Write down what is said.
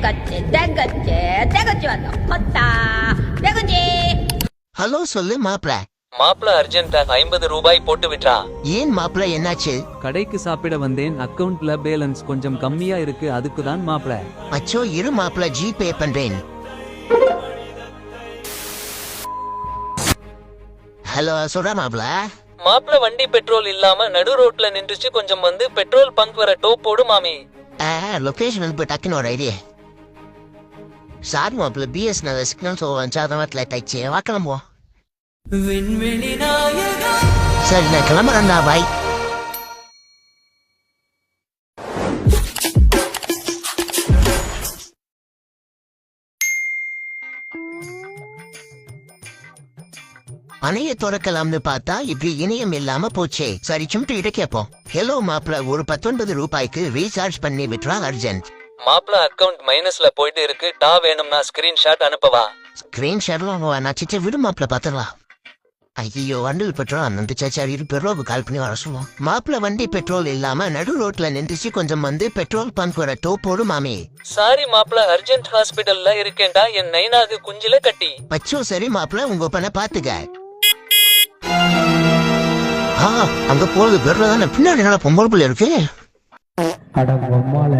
தேகச்சி வந்தோம் கொத்தா தேகச்சி. ஹலோ சொல்லு மாப்ள. மாப்ள அர்ஜென்டா 50 ரூபாய் போட்டு விட்றா. ஏன் மாப்ள என்னாச்சு? கடைக்கு சாப்பிட வந்தேன், அக்கவுண்ட்ல பேலன்ஸ் கொஞ்சம் கம்மியா இருக்கு, அதுக்கு தான் மாப்ள. அச்சோ இரு மாப்ள, ஜிபே பண்றேன். ஹலோ சொல்ற மாப்ள. மாப்ள வண்டி பெட்ரோல் இல்லாம நடு ரோட்ல நின்றுச்சு, கொஞ்சம் வந்து பெட்ரோல் பங்க் வர டோப் போடு மாமி. லொகேஷன் அனுப்பி டக்குன்னு ஒரு ஐடியா. சாரி மாப்ள, பிஎஸ்என்எல் சிக்னல் வந்தாதவத்துல டைச்சு வா கிளம்புவோம். சரி நான் கிளம்புறேன்டா, பாய். அணைய திறக்கலாம்னு பார்த்தா இப்படி இணையம் இல்லாம போச்சே. சரி சும்ட்டு கேப்போம். ஹலோ மாப்ள, ஒரு 19 ரூபாய்க்கு ரீசார்ஜ் பண்ணி விட்றா அர்ஜென்ட். மாப்ள அக்கவுண்ட் மைனஸ்ல போயிட்டு இருக்கு, டா வேணும்னா ஸ்கிரீன்ஷாட் அனுப்பவா? ஸ்கிரீன்ஷாட்லாம் நான் சிச்ச விடு மாப்ள பாத்துடலாம். ஐயோ வண்டியில் பெட்ரோல் அண்ணன் சேச்சா இரு பெட்ரோல் கால் பண்ணி வர சொல்லுவோம். மாப்ள வண்டி பெட்ரோல் இல்லாம நடு ரோட்ல நின்றுச்சு, கொஞ்சம் வந்து பெட்ரோல் பங்க் வர டோப் போடு மாமி. சாரி மாப்ள, அர்ஜென்ட் ஹாஸ்பிடல்ல இருக்கேன்டா, என் நைனாகு குஞ்சில கட்டி. பச்சோ சரி மாப்ள, உங்க பண்ண பாத்துக்க. அங்க போறது பெட்ரோல் தானே, பின்னாடி நல்லா பொம்பளை பிள்ளை இருக்கு. அட பொம்மால